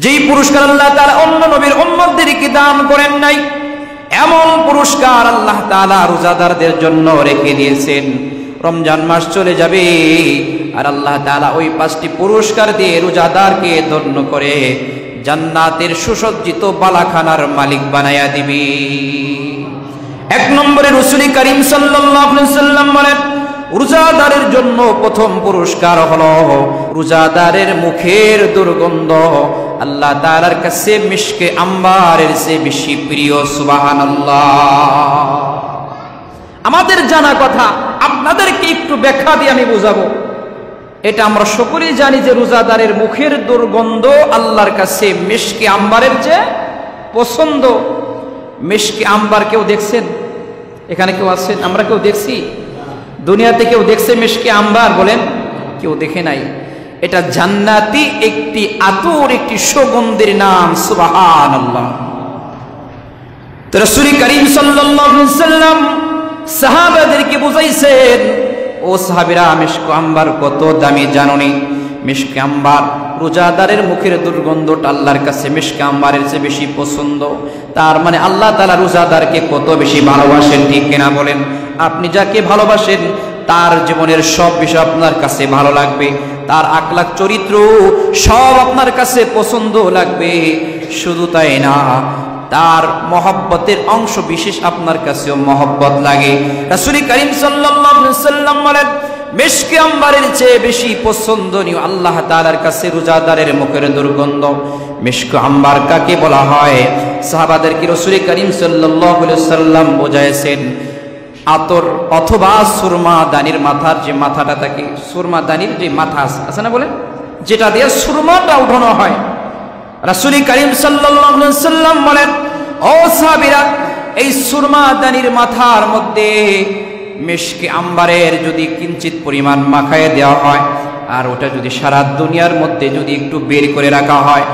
যেই পুরস্কার আল্লাহ তাআলা অন্য নবীর উম্মতদেরকে দান করেন নাই, এমন পুরস্কার আল্লাহ তাআলা রোজাদারদের জন্য রেখে দিয়েছেন। রমজান মাস চলে যাবে আর আল্লাহ তাআলা ওই 5টি পুরস্কার দিয়ে রোজাদারকে ধন্য করে জান্নাতের সুসজ্জিত বালাখানার মালিক বানায়া দিবে। 1 নম্বরে রাসূল করিম সাল্লাল্লাহু আলাইহি ওয়াসাল্লাম বলেন, রোজাদারের জন্য প্রথম পুরস্কার হলো রোজাদারের মুখের দুর্গন্ধ আল্লাহ তাআলার কাছে মিশকে আম্বারের চেয়ে বেশি প্রিয়। সুবহানাল্লাহ। আমাদের জানা কথা, আপনাদেরকে একটু ব্যাখ্যা দিয়ে আমি বুঝাবো। এটা আমরা সকলেই জানি যে রোজাদারের মুখের দুর্গন্ধ আল্লাহর কাছে মিশকে আম্বারের চেয়ে পছন্দ। মিশকে আম্বার কেউ দেখছেন? এখানে কেউ আছেন? আমরা কেউ দেখছি? দুনিয়াতে কেউ দেখছে মিশকে আম্বার? বলেন, কেউ দেখে নাই। এটা জান্নাতি একটি আতর, একটি সুগন্ধের নাম। সুবহানাল্লাহ। তো রাসূল করিম সাল্লাল্লাহু আলাইহি ওয়াসাল্লাম সাহাবাদেরকে বুঝাইছেন, ও সাহাবীরা, মিশকে আম্বার কত দামি জানোনি? মিশকে আম্বার, রোজাদারের মুখের দুর্গন্ধটা আল্লাহর কাছে মিশকে আম্বারের চেয়ে বেশি পছন্দ। তার মানে আল্লাহ তাআলা রোজাদারকে কত বেশি ভালোবাসেন, ঠিক কিনা বলেন? আপনি যাকে ভালোবাসেন তার জীবনের সব বিষয় আপনার কাছে ভালো লাগবে, তার আখলাক চরিত্র সব আপনার কাছে পছন্দ লাগবে। শুধু তাই না, তার মহব্বতের অংশ বিশেষ আপনার কাছেও মহব্বত লাগে। রাসূল করিম সাল্লাল্লাহু আলাইহি ওয়াসাল্লাম বলেন, মিশকে আম্বারের চেয়ে বেশি পছন্দনীয় আল্লাহ তাআলার কাছে রোজাদারের মুখের দুর্গন্ধ। মিশকে আম্বার কাকে বলা হয়? সাহাবাদেরকে রাসূল করিম সাল্লাল্লাহু আলাইহি ওয়াসাল্লাম বোঝাইছেন আতর অথবা সুরমা দানির মাথার যে মাথাটা থাকে, সুরমা দানির যে মাথা আছে না, বলে যেটা দিয়ে সুরমাটা উঠানো হয়। রাসূল করিম সাল্লাল্লাহু আলাইহি ওয়াসাল্লাম বলেন, ও সাহাবীরা, এই সুরমা দানির মাথার মধ্যে মিশকে আম্বারের যদি কিঞ্চিত পরিমাণ মাখায় দেওয়া হয় আর ওটা যদি সারা দুনিয়ার মধ্যে যদি একটু বের করে রাখা হয়,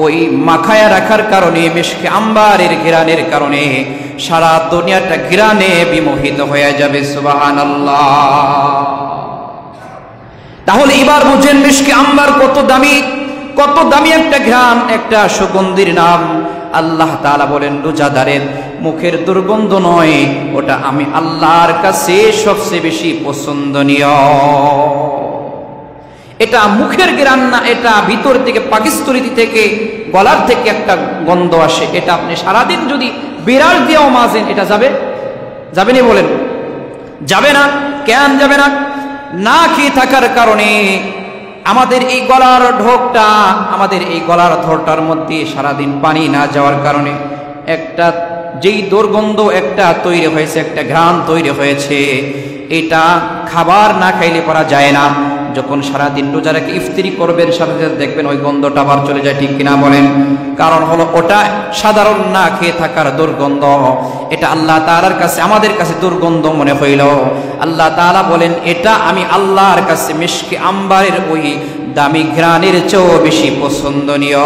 ওই মাখায়া রাখার কারণে মিশকে আম্বারের ঘ্রাণের কারণে সারা দুনিয়াটা ঘ্রাণে বিমোহিত হয়ে যাবে। সুবহানাল্লাহ। তাহলে এবার বুঝেন মিশকে আম্বার কত দামি, কত দামি একটা ঘ্রাণ, একটা সুগন্ধির নাম। আল্লাহ তাআলা বলেন, রোজাদারের মুখের দুর্গন্ধ নয়, ওটা আমি আল্লাহর কাছে সবচেয়ে বেশি পছন্দনীয়। এটা মুখের ঘ্রাণ না, এটা ভিতর থেকে পাকস্থলী থেকে গলার থেকে একটা গন্ধ আসে। এটা আপনি সারাদিন যদি বিড়াল দিয়েও মাজেন, এটা যাবে? যাবে না? বলেন, যাবে না। কেন যাবে না? না খেয়ে থাকার কারণে আমাদের এই গলার ঢোকটা, আমাদের এই গলার থরটার মধ্যে সারাদিন পানি না যাওয়ার কারণে একটা যেই দুর্গন্ধ একটা তৈরি হয়েছে, একটা ঘ্রাণ তৈরি হয়েছে, এটা খাবার না খাইলে পারা যায় না। যখন সারাদিন রোজা রেখে ইফতারি করবেন, সাথে সাথে দেখবেন ওই গন্ধটা আবার চলে যায়, ঠিক কিনা বলেন? কারণ হলো ওটা সাধারণ না খেয়ে থাকার দুর্গন্ধ। এটা আল্লাহ তাআলার কাছে আমাদের কাছে দুর্গন্ধ মনে হইল। আল্লাহ তাআলা বলেন, এটা আমি আল্লাহর কাছে মিশকে আম্বারের ওই দামি ঘ্রাণের চেয়েও বেশি পছন্দনীয়।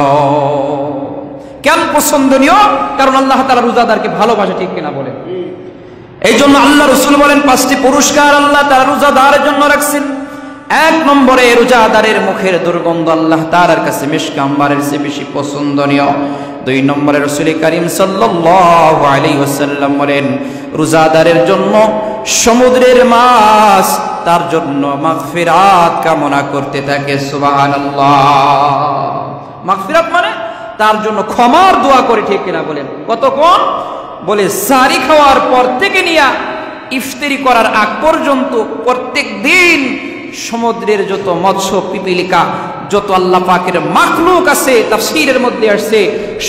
কেন পছন্দনীয়? কারণ আল্লাহ তাআলা রোজাদারকে ভালোবাসে, ঠিক কিনা বলেন? এই জন্য আল্লাহ রাসূল বলেন 5টি পুরস্কার আল্লাহ তাআলা রোজাদারের জন্য রাখছেন। 1 নম্বরে রোজাদারের মুখের দুর্গন্ধ আল্লাহ তাআলার কাছে মিশকে আম্বারের চেয়ে বেশি পছন্দনীয়। 2 নম্বরে রাসূল করিম সাল্লাল্লাহু আলাইহি ওয়াসাল্লাম বলেন, রোজাদারের জন্য সমুদ্রের মাছ তার জন্য মাগফিরাত কামনা করতে থাকে। সুবহানাল্লাহ। মাগফিরাত মানে তার জন্য ক্ষমার দোয়া করে, ঠিক কিনা বলেন? কতক্ষণ? বলে সারি খাওয়ার পর থেকে নিয়ে ইফতারি করার আগ পর্যন্ত প্রত্যেক দিন সমুদ্রের যত মৎস্য পিপীলিকা, যত আল্লাহ পাকের মাখলুক আছে, তাফসীরের মধ্যে আসছে,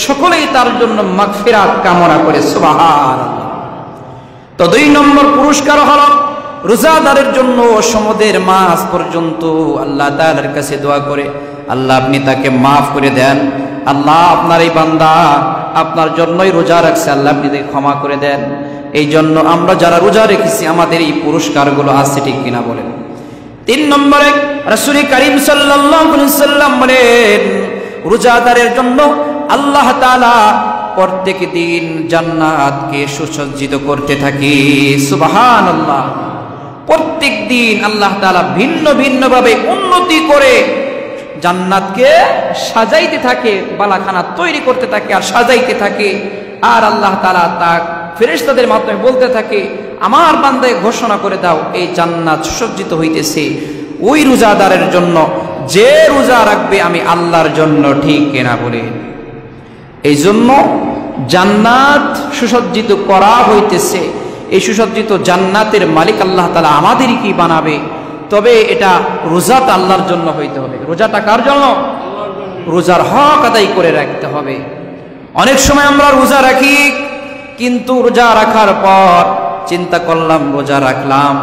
সকলেই তার জন্য মাগফিরাত কামনা করে। সুবহানাল্লাহ। তো 2 নম্বর পুরস্কার হলো রোজাদারের জন্য সমুদ্রের মাছ পর্যন্ত আল্লাহ তাআলার কাছে দোয়া করে, আল্লাহ আপনি তাকে মাফ করে দেন। আল্লাহ, আপনার এই বান্দা আপনার জন্যই রোজা রাখছে, আল্লাহ আপনি তাকে ক্ষমা করে দেন। এই জন্য আমরা যারা রোজা রেখেছি আমাদের এই পুরস্কারগুলো আছে, ঠিক কিনা বলেন? 3 নম্বরে রাসূল করিম সাল্লাল্লাহু আলাইহি ওয়াসাল্লাম বলেন, রোজাদারের জন্য আল্লাহ তাআলা প্রত্যেক দিন জান্নাতকে সুসজ্জিত করতে থাকে। সুবহানাল্লাহ। প্রত্যেক দিন আল্লাহ তাআলা ভিন্ন ভিন্ন ভাবে উন্নতি করে জান্নাতকে সাজাইতে থাকে, বালাখানা তৈরি করতে থাকে আর সাজাইতে থাকে। আর আল্লাহ তাআলা তা ফেরেশতাদের মাধ্যমে বলতে থাকে, আমার বান্দায় ঘোষণা করে দাও এই জান্নাত সুসজ্জিত হইতেছে ওই রোজাদারের জন্য যে রোজা রাখবে আমি আল্লাহর জন্য, ঠিক কিনা বলে। এই জন্য জান্নাত সুসজ্জিত করা হইতেছে। এই সুসজ্জিত জান্নাতের মালিক আল্লাহ তাআলা আমাদেরই কি বানাবে, তবে এটা রোজাটা আল্লাহর জন্য হইতে হবে। রোজাটা কার জন্য? রোজার হক আদায় করে রাখতে হবে। অনেক সময় আমরা রোজা রাখি, কিন্তু রোজা রাখার পর চিন্তা করলাম রোজা রাখলাম,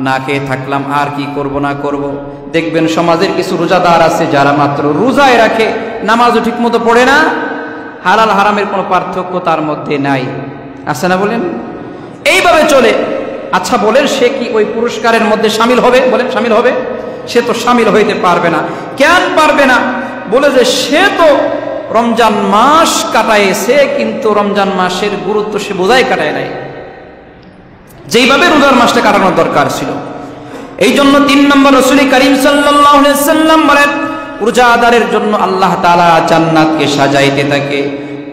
না খেয়ে থাকলাম, আর কি করব না করব। দেখবেন সমাজের কিছু রোজাদার আছে যারা মাত্র রোজায় রাখে, নামাজও ঠিক মতো পড়ে না, হালাল হারামের কোনো পার্থক্য তার মধ্যে নাই, আছে না বলেন? এইভাবে চলে। আচ্ছা বলেন, সে কি ওই পুরস্কারের মধ্যে শামিল হবে? বলেন শামিল হবে? সে তো শামিল হইতে পারবে না। কেন পারবে না? বলে যে সে তো রমজান মাস কাটাইছে, কিন্তু রমজান মাসের গুরুত্ব সে বোঝাই কাটায় নাই, যেইভাবে রোজার মাসটা কাটানোর দরকার ছিল। এই জন্য 3 নম্বর রাসূল করিম সাল্লাল্লাহু আলাইহি ওয়াসাল্লাম বলেন, রোজাদারের জন্য আল্লাহ তাআলা জান্নাতকে সাজাইতে থাকে।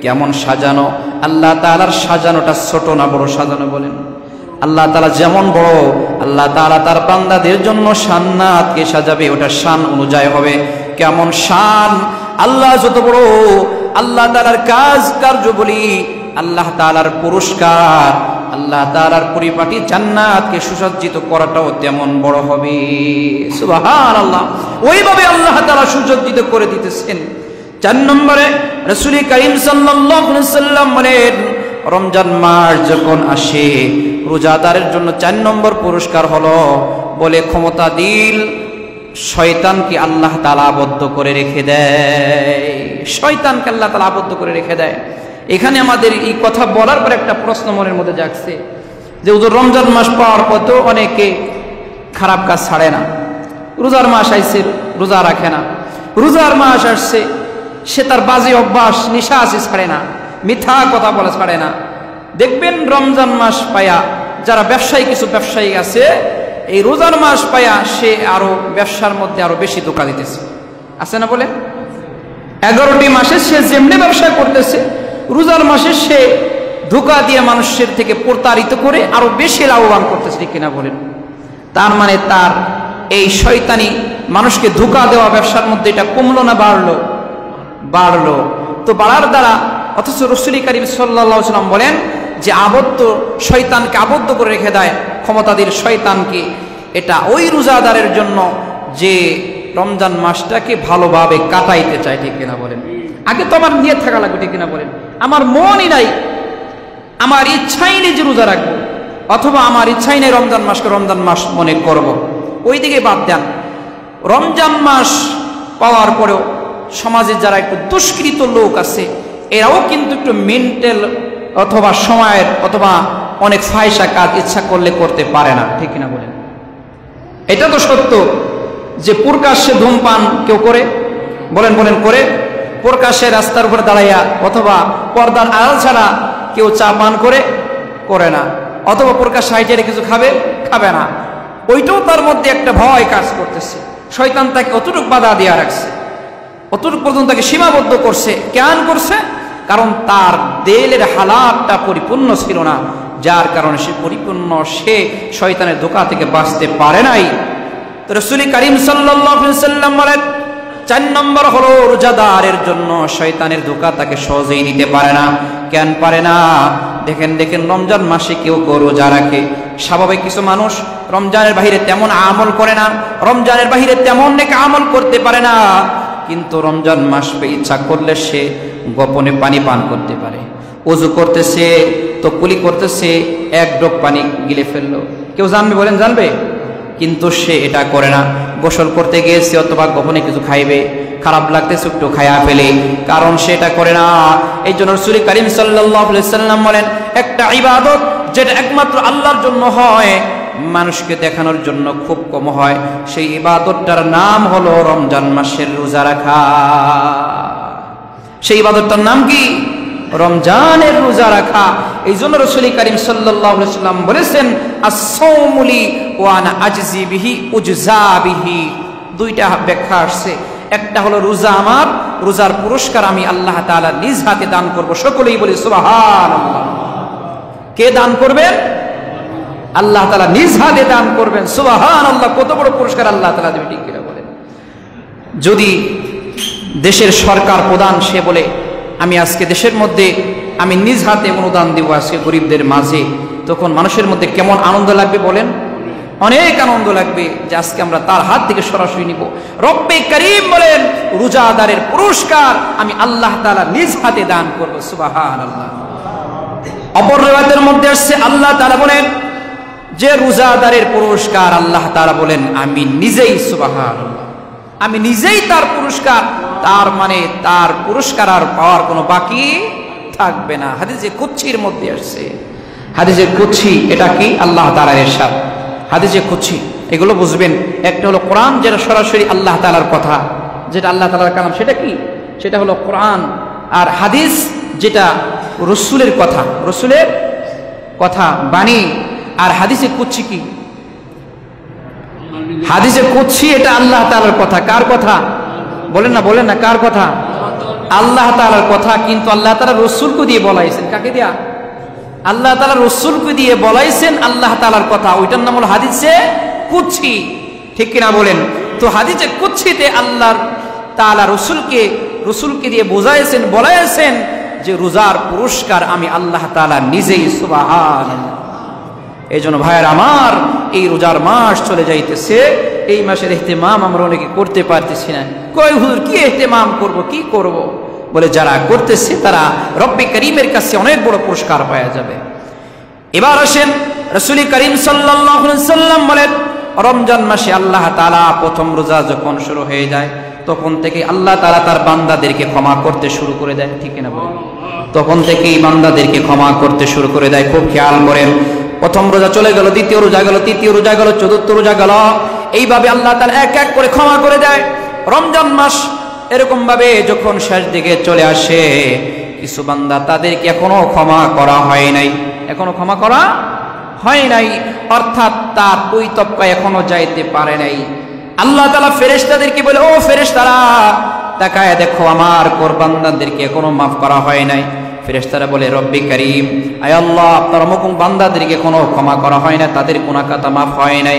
কেমন সাজানো? আল্লাহ তাআলার সাজানোটা ছোট না বড় সাজানো? বলেন। আল্লাহ তাআলা যেমন বড়, আল্লাহ তাআলা তার বান্দাদের জন্য জান্নাতকে সাজাবে, ওটা শান অনুযায়ী হবে। কেমন শান? আল্লাহ যত বড়, আল্লাহ তাআলার কাজ কার্যবলী, আল্লাহ তাআলার পুরস্কার, আল্লাহ তাআলার পরিপাটি জান্নাতকে সুসজ্জিত করাটাও তেমন বড় হবে। সুবহানাল্লাহ। ওইভাবে আল্লাহ তাআলা সুসজ্জিত করে দিতেছেন। 4 নম্বরে রাসূল করিম সাল্লাল্লাহু আলাইহি ওয়াসাল্লাম বলেন, রমজান মাস যখন আসে রোজাদারের জন্য 4 নম্বর পুরস্কার হলো, বলে ক্ষমতা দিল শয়তানকে আল্লাহ তাআলা আবদ্ধ করে রেখে দেয়। শয়তানকে আল্লাহ তাআলা আবদ্ধ করে রেখে দেয়। এখানে আমাদের এই কথা বলার পর একটা প্রশ্ন মনের মধ্যে জাগছে যে হুজুর, রমজান মাস পাওয়ার পর তো অনেকে খারাপ কাজ ছাড়ে না। রোজার মাস আইছে, রোজা রাখে না। রোজার মাস আসছে, সে তার বাজে অভ্যাস নিশা আছে ছাড়ে না, মিথ্যা কথা বলে ছাড়ে না। দেখবেন রমজান মাস পায়া যারা ব্যবসায়ী, কিছু ব্যবসায়ী আছে, এই রোজার মাস পায়া সে আরো ব্যবসার মধ্যে আরো বেশি ধোঁকা দিতেছে, আছে না বলে? 11টি মাসে সে যেমনি ব্যবসা করতেছে, রোজার মাসে সে ধোঁকা দিয়ে মানুষের থেকে প্রতারিত করে আরো বেশি লাভবান করতেছে, ঠিক কিনা বলেন? তার মানে তার এই শয়তানি মানুষকে ধোঁকা দেওয়া ব্যবসার মধ্যে এটা কমলো না বাড়লো? বাড়লো। তো বাড়ার দ্বারা, অথচ রাসূল করিম সাল্লাল্লাহু আলাইহি ওয়াসাল্লাম বলেন যে আবদ্ধ শয়তানকে আবদ্ধ করে রেখে দেয় ক্ষমতাধীন শয়তানকে। এটা ওই রোজাদারের জন্য যে রমজান মাসটাকে ভালোভাবে কাটাইতে চায়, ঠিক কিনা বলেন? আগে তো আমার নিয়ত থাকা লাগবে, ঠিক কিনা বলেন? আমার মনই নাই, আমার ইচ্ছাই নেই যে রোজা রাখবো, অথবা আমার ইচ্ছাই নেই রমজান মাসকে রমজান মাস মনে করব, ওই দিকে বাদ দেন। রমজান মাস পাওয়ার পরেও সমাজের যারা একটু দুষ্কৃত লোক আছে, এরাও কিন্তু একটু মেন্টাল অথবা সময়ের অথবা অনেক ফায়সা কাজ ইচ্ছা করলে করতে পারে না, ঠিক কিনা বলেন? এটা তো সত্য যে প্রকাশ্যে ধূমপান কেউ করে, বলেন বলেন করে? প্রকাশ্যে রাস্তার উপরে দাঁড়াইয়া অথবা পর্দার আড়াল ছাড়া কেউ চা পান করে না, অথবা প্রকাশ্যে হাইটে কিছু খাবে না। ওইটাও তার মধ্যে একটা ভয় কাজ করতেছে। শয়তান তাকে অতটুকু বাধা দিয়া রাখছে, অতটুকু পর্যন্ত তাকে সীমাবদ্ধ করছে। কেন করছে? কারণ তার দিলের হালাতটা পরিপূর্ণ ছিল না, যার কারণে সে শয়তানের ধোঁকা থেকে বাঁচতে পারে নাই। তো রাসূল করিম সাল্লাল্লাহু আলাইহি ওয়াসাল্লাম বলেন, 4 নম্বর হলো রোজাদারের জন্য শয়তানের ধোঁকা তাকে সহজেই নিতে পারে না। কেন পারে না? দেখেন রমজান মাসে কেউ রোজা রাখে, স্বাভাবিক কিছু মানুষ রমজানের বাহিরে তেমন আমল করে না, রমজানের বাহিরে তেমন নেক আমল করতে পারে না, কিন্তু রমজান মাস পেয়ে ইচ্ছা করলে সে গোপনে পানি পান করতে পারে। ওযু করতেছে তো কুলি করতেছে, 1 ড্রপ পানি গিলে ফেললো, কেউ জানবে? বলেন জানবে? কিন্তু সে এটা করে না। গোসল করতে গিয়েছে অথবা গোপনে কিছু খাইবে, খারাপ লাগতেছে একটু খায়া ফেলে, কারণ সে এটা করে না। এই জন্য রাসূল করিম সাল্লাল্লাহু আলাইহি ওয়াসাল্লাম বলেন, একটা ইবাদত যেটা একমাত্র আল্লাহর জন্য হয়, মানুষকে দেখানোর জন্য খুব কম হয়, সেই ইবাদতটার নাম হলো রমজান মাসের রোজা রাখা। সেই ইবাদতটার নাম কি? রমজানের রোজা রাখা। এই জন্য রাসূল করিম সাল্লাল্লাহু আলাইহি ওয়াসাল্লাম বলেছেন, আস-সাওমু লি ওয়া আনা আজজি বিহি উজজা বিহি। 2টা ব্যাখ্যা আসছে। একটা হলো রোজা আমার, রোজার পুরস্কার আমি আল্লাহ তাআলা নিজ হাতে দান করব। সকলেই বলি সুবহানাল্লাহ। কে দান করবেন? আল্লাহ তাআলা নিজ হাতে দান করবেন। সুবহানাল্লাহ, কত বড় পুরস্কার আল্লাহ তাআলা দেবে, ঠিক কিনা বলেন? যদি দেশের সরকার প্রধান সে বলে আমি আজকে দেশের মধ্যে আমি নিজ হাতে অনুদান দেব আজকে গরিবদের মাঝে, তখন মানুষের মধ্যে কেমন আনন্দ লাগবে বলেন? অনেক আনন্দ লাগবে যে আজকে আমরা তার হাত থেকে সরাসরি নিব। রব্বে করিম বলেন রোজাদারের পুরস্কার আমি আল্লাহ তাআলা নিজ হাতে দান করব। সুবহানাল্লাহ। অপর রিওয়ায়াতের মধ্যে আসছে আল্লাহ তাআলা বলেন যে রোজাদারের পুরস্কার আল্লাহ তাআলা বলেন আমি নিজেই, সুবহানাল্লাহ, আমি নিজেই তার পুরস্কার। তার মানে তার পুরস্কার আর পাওয়ার কোনো বাকি থাকবে না। হাদিসে কুদসির মধ্যে আসছে, হাদিসে কুদসি এটা কি? আল্লাহ তাআলার ইরশাদ। হাদিসে কুদসি এগুলো বুঝবেন, একটা হলো কোরআন যেটা সরাসরি আল্লাহ তাআলার কথা, যেটা আল্লাহ তাআলার কালাম, সেটা কি? সেটা হলো কোরআন। আর হাদিস যেটা রাসূলের কথা, রাসূলের কথা বাণী। আর হাদিসে কুদসি কি? হাদিসে কুদসি এটা আল্লাহ তাআলার কথা। কার কথা বলেন না, বলেন না, কার কথা? আল্লাহ তাআলার কথা। কিন্তু আল্লাহ তাআলা রাসূলকে দিয়ে বলাইছেন। কাকে দিয়া? আল্লাহ তাআলা রাসূলকে দিয়ে বলাইছেন আল্লাহ তাআলার কথা। ওইটার নাম হলো হাদিসে কুদসি, ঠিক কিনা বলেন? তো হাদিসে কুদসিতে আল্লাহ তাআলা রাসূলকে দিয়ে বোঝাইছেন, বলাইছেন যে রোজার পুরস্কার আমি আল্লাহ তাআলা নিজেই। সুবহানাল্লাহ। এই জন্য ভাইয়ের আমার, এই রোজার মাস চলে যাইতেছে, এই মাসের ইহতিমাম আমরা অনেকে করতে পারতেছি না। কই হুজুর কি ইহতিমাম করব, কি করব? বলে যারা করতেছে তারা রব্বে করিমের কাছে অনেক বড় পুরস্কার পাওয়া যাবে। এবার আসেন রাসূল করিম সাল্লাল্লাহু আলাইহি ওয়াসাল্লাম বলেন রমজান মাসে আল্লাহ তাআলা প্রথম রোজা যখন শুরু হয়ে যায় তখন থেকে আল্লাহ তাআলা তার বান্দাদেরকে ক্ষমা করতে শুরু করে দেয়, ঠিক না বলেন? তখন থেকেই বান্দাদেরকে ক্ষমা করতে শুরু করে দেয়। খুব খেয়াল করেন, প্রথম রোজা চলে গেল, দ্বিতীয় রোজা গেল, তৃতীয় রোজা গেল, চতুর্থ রোজা গেল, এইভাবে আল্লাহ তাআলা এক এক করে ক্ষমা করে দেয়। রমজান মাস এরকম ভাবে যখন শেষ দিকে চলে আসে, কিছু বান্দা তাদেরকে এখনো ক্ষমা করা হয় নাই, এখনো ক্ষমা করা হয় নাই, অর্থাৎ তার ওই তবকা এখনো যাইতে পারে নাই। আল্লাহ তাআলা ফেরেশতাদেরকে বলে, ও ফেরেশতারা তাকায় দেখো আমার কোরবানদেরকে এখনো মাফ করা হয় নাই। ফেরেশতারা বলে রব্বি করিম, আয় আল্লাহ আপনার অমুক বান্দাদেরকে কোনো ক্ষমা করা হয় না, তাদের গুনাহ খাতা মাফ হয় নাই।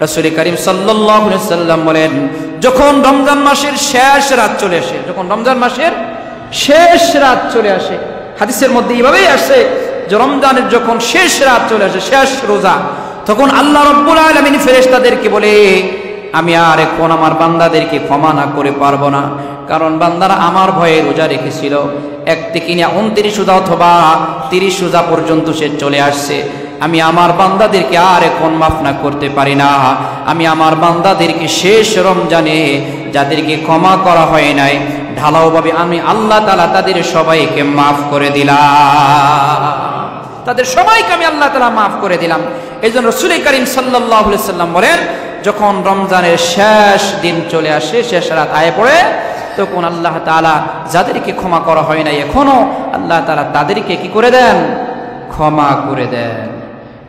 রাসূল করিম সাল্লাল্লাহু আলাইহি ওয়াসাল্লাম বলেন যখন রমজান মাসের শেষ রাত চলে আসে, যখন রমজান মাসের শেষ রাত চলে আসে, হাদিসের মধ্যে এইভাবেই আসে যে রমজানের যখন শেষ রাত চলে আসে, শেষ রোজা, তখন আল্লাহ রাব্বুল আলামিন ফেরেশতাদেরকে বলে আমি আর এখন আমার বান্দাদেরকে ক্ষমা না করে পারবো না, কারণ বান্দারা আমার ভয়ে রোজা রেখেছিল। এক থেকে 29 রোজা অথবা 30 রোজা পর্যন্ত সে চলে আসছে। আমি আমার বান্দাদেরকে আর এখন মাফ না করতে পারি না। আমি আমার বান্দাদেরকে শেষ রমজানে যাদেরকে ক্ষমা করা হয় নাই ঢালাওভাবে আমি আল্লাহ তাআলা তাদের সবাইকে মাফ করে দিলাম, তাদের সবাইকে আমি আল্লাহ তাআলা মাফ করে দিলাম। এই জন্য রাসূল করিম সাল্লাল্লাহু আলাইহি ওয়াসাল্লাম বলেন যখন রমজানের শেষ দিন চলে আসে, শেষ রাত আয়ে পড়ে, তখন আল্লাহ তাআলা যাদেরকে ক্ষমা করা হয় নাই এখনো আল্লাহ তাআলা তাদেরকে কি করে দেন? ক্ষমা করে দেন।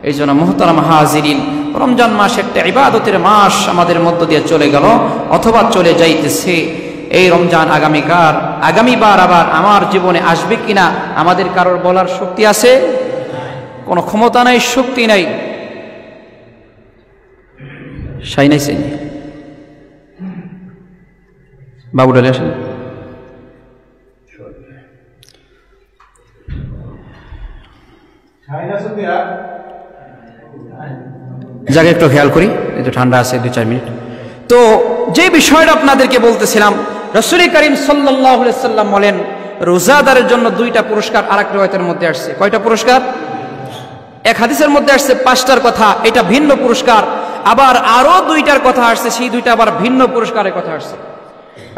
এই জন্য মুহতারাম হাজিরিন, রমজান মাস একটা ইবাদতের মাস আমাদের মধ্য দিয়ে চলে গেল অথবা চলে যাইতেছে। এই রমজান আগামীবার আবার আমার জীবনে আসবে কিনা আমাদের কারোর বলার শক্তি আছে? কোনো ক্ষমতা নাই, শক্তি নাই। সাই নাই, সাই বাবু ডালে আসেন। জায়গা একটু খেয়াল করি, একটু ঠান্ডা আছে, 2-4 মিনিট। তো যে বিষয়টা আপনাদেরকে বলতেছিলাম, রাসূল করিম সাল্লাল্লাহু আলাইহি ওয়াসাল্লাম বলেন রোজাদারের জন্য 2টা পুরস্কার। আরেক riwayতের মধ্যে আসছে কয়টা পুরস্কার? এক হাদিসের মধ্যে আসছে 5টার কথা, এটা ভিন্ন পুরস্কার। আবার আরো 2টার কথা আসছে, সেই 2টা আবার ভিন্ন পুরস্কারের কথা আসছে।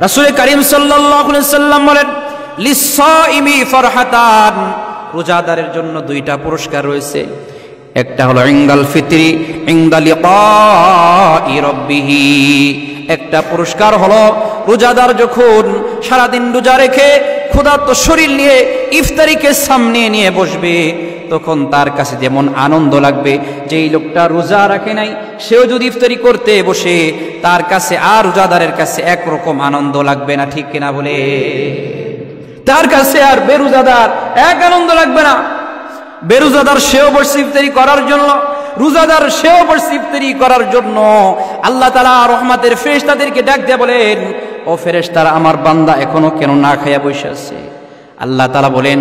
রাসূল করিম সাল্লাল্লাহু আলাইহি ওয়াসাল্লাম বলেন লিস-সাইমি ফারহাতান, রোজাদারের জন্য 2টা পুরস্কার রয়েছে। একটা হলো ইনদাল ফিতরি ইনদা লিকাই রাব্বিহি, একটা পুরস্কার হলো রোজাদার যখন সারাদিন রোজা রেখে ক্ষুধার্ত শরীর নিয়ে ইফতারিকে সামনে নিয়ে বসবে, তখন তার কাছে যেমন আনন্দ লাগবে, যেই লোকটা রোজা রাখে নাই সেও যদি ইফতারি করতে বসে তার কাছে আর রোজাদারের কাছে একরকম আনন্দ লাগবে না, ঠিক কিনা বলে? তার কাছে আর বেরোজাদার এক আনন্দ লাগবে না। বেরোজাদার সেও বসে ইফতারি করার জন্য, রোজাদার সেও বসে ইফতারি করার জন্য। আল্লাহ তাআলা রহমতের ফেরেশতাদেরকে ডাক দিয়ে বলেন, ও ফেরেশতারা, আমার বান্দা এখনো কেন না খাইয়া বসে আছে? আল্লাহ তাআলা বলেন,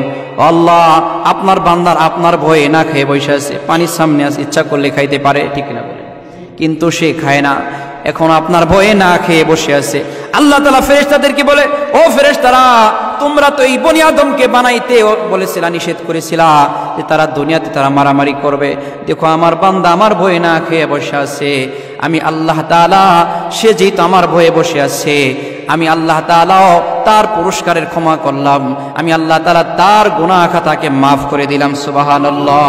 আল্লাহ আপনার বান্দার আপনার ভয়ে না খেয়ে বসে আছে, পানির সামনে আছে, ইচ্ছা করলে খাইতে পারে, ঠিক না বলে, কিন্তু সে খায় না, এখন আপনার ভয়ে না খেয়ে বসে আছে। আল্লাহ তাআলা ফেরেশতাদেরকে বলে, ও ফেরেশতারা, তোমরা তো এই বনি আদমকে বানাইতে বলেছিলা, নিষেধ করেছিলা যে তারা দুনিয়াতে তারা মারামারি করবে। দেখো আমার বান্দা আমার ভয়ে না খেয়ে বসে আছে, আমি আল্লাহ তাআলা সে যেহেতু আমার ভয়ে বসে আছে, আমি আল্লাহ তাআলাও তার পুরস্কারের ক্ষমা করলাম, আমি আল্লাহ তাআলা তার গুনাহ খাতাকে মাফ করে দিলাম। সুবহানাল্লাহ।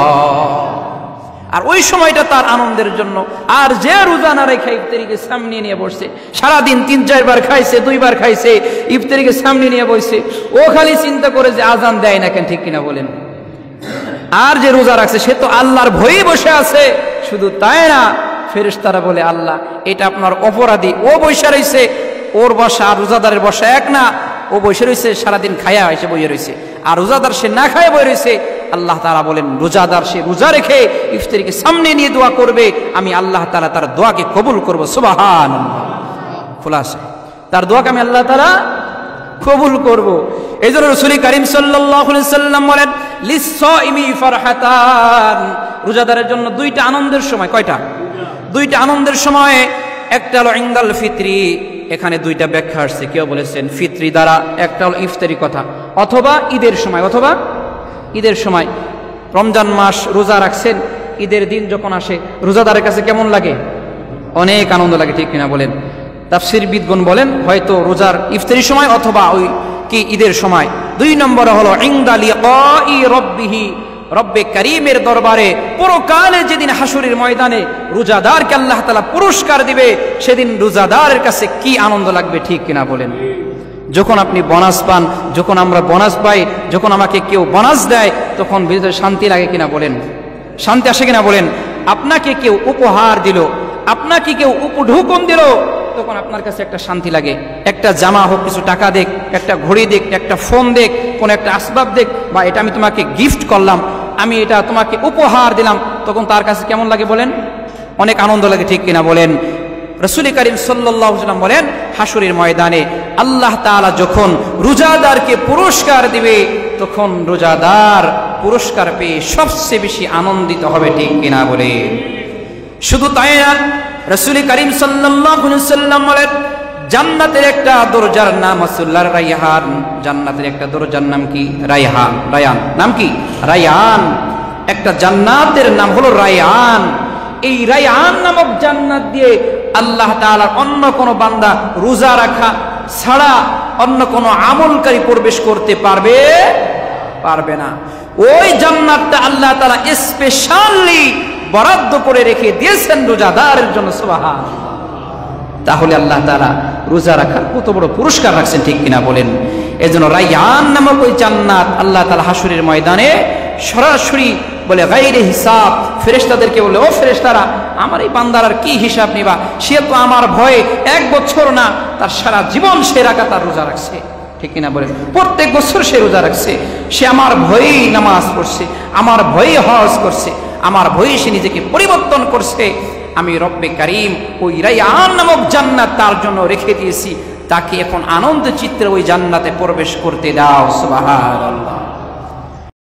আর ওই সময়টা তার আনন্দের জন্য। আর যে রোজা না রেখে ইফতারিকে সামনে নিয়ে বসছে, সারাদিন 3-4 বার খাইছে, 2 বার খাইছে, ইফতারিকে সামনে নিয়ে বসছে, ও খালি চিন্তা করে যে আজান দেয় না কেন, ঠিক কিনা বলেন? আর যে রোজা রাখছে সে তো আল্লাহর ভয়ে বসে আছে। শুধু তাই না, ফেরেশতারা বলে, আল্লাহ এটা আপনার অপরাধী, ও বসে রয়েছে, ওর বসা আর রোজাদারের বসা এক না, ও বসে রয়েছে সারাদিন খায়া এসে বসে রয়েছে, আর রোজাদার সে না খায় বসে রয়েছে। আল্লাহ তাআলা বলেন, রোজাদার সে রোজা রেখে ইফতারিকে সামনে নিয়ে দোয়া করবে, আমি আল্লাহ তাআলা তার দোয়াকে কবুল করব। সুবহানাল্লাহ। খুলাসা, তার দোয়াকে আমি আল্লাহ তাআলা কবুল করব। এই জন্য রাসূল করিম সাল্লাল্লাহু আলাইহি সাল্লাম বলেন, লিস-সাইমি ফারহাতান, রোজাদারের জন্য 2টা আনন্দের সময়। কয়টা? 2টা আনন্দের সময়। একটা হলো ইনদাল ফিতরি, এখানে 2টা ব্যাখ্যা আসছে, কেউ বলেছেন ফিতরি দ্বারা, একটা হলো ইফতারি কথা, অথবা ঈদের সময়, অথবা ঈদের সময়। রমজান মাস রোজা রাখছেন, ঈদের দিন যখন আসে রোজাদারের কাছে কেমন লাগে? অনেক আনন্দ লাগে, ঠিক কিনা বলেন? তাফসীরবিদগণ বলেন হয়তো রোজার ইফতারি সময় অথবা ওই কি ঈদের সময়। 2 নম্বরে হলো ইনদা লিকাই রাব্বিহি, রব্বে কারীমের দরবারে পরকালে যেদিন হাসরের ময়দানে রোজাদারকে আল্লাহ তাআলা পুরস্কার দিবে, সেদিন রোজাদারের কাছে কি আনন্দ লাগবে, ঠিক কিনা বলেন? যখন আপনি বোনাস পান, যখন আমরা বোনাস পাই, যখন আমাকে কেউ বোনাস দেয়, তখন ভিতরে শান্তি লাগে কিনা বলেন? শান্তি আসে কিনা বলেন? আপনাকে কেউ উপহার দিল, আপনাকে কেউ উপঢৌকন দিল, তখন আপনার কাছে একটা শান্তি লাগে। একটা জামা হোক, কিছু টাকা দেখ, একটা ঘড়ি দেখ, একটা ফোন দেখ, কোন একটা আসবাব দেখ, বা এটা আমি তোমাকে গিফট করলাম, আমি এটা তোমাকে উপহার দিলাম, তখন তার কাছে কেমন লাগে বলেন? অনেক আনন্দ লাগে, ঠিক কিনা বলেন? রাসূল করিম সাল্লাল্লাহু আলাইহি ওয়াসাল্লাম বলেন, হাসরের ময়দানে আল্লাহ তাআলা যখন রোজাদারকে পুরস্কার দিবে, তখন রোজাদার পুরস্কার পেয়ে সবচেয়ে বেশি আনন্দিত হবে, ঠিক কিনা বলে? শুধু তাই না, রাসূল করিম সাল্লাল্লাহু আলাইহি ওয়াসাল্লাম বলেন, জান্নাতের একটা দরজার নাম আসুল্লাহর রায়হান। জান্নাতের একটা দরজার নাম কি? রায়হান। রায়ান নাম কি? রায়ান। একটা জান্নাতের নাম হলো রায়ান। এই রায়ান নামক জান্নাত দিয়ে আল্লাহ তাআলার অন্য কোন বান্দা রোজা রাখা ছাড়া অন্য কোন আমলকারী প্রবেশ করতে পারবে না। ওই জান্নাতটা আল্লাহ তাআলা স্পেশালি বরাদ্দ করে রেখে দিয়েছেন রোজাদারের জন্য। সুবহানাল্লাহ। তাহলে আল্লাহ তাআলা রোজা রাখার কত বড় পুরস্কার রাখছেন, ঠিক কিনা বলেন? এজন্য রায়্যান নামক ওই জান্নাত আল্লাহ তাআলা হাসরের ময়দানে সরাসরি বলে গায়রে হিসাব, ফেরেশতাদেরকে বলে, ও ফেরেশতারা, আমার এই বান্দার আর কি হিসাব নিবা? সে তো আমার ভয়ে 1 বছর না, তার সারা জীবন সে লাগাতার রোজা রাখছে, ঠিক কিনা বলেন? প্রত্যেক বছর সে রোজা রাখছে, সে আমার ভয়েই নামাজ পড়ছে, আমার ভয়ে হজ করছে, আমার ভয়ে সে নিজেকে পরিবর্তন করছে। আমি রব্বে কারীম ওই রায়্যান নামক জান্নাত তার জন্য রেখে দিয়েছি, তাকে এখন আনন্দ চিত্রে ওই জান্নাতে প্রবেশ করতে দাও। সুবহানাল্লাহ।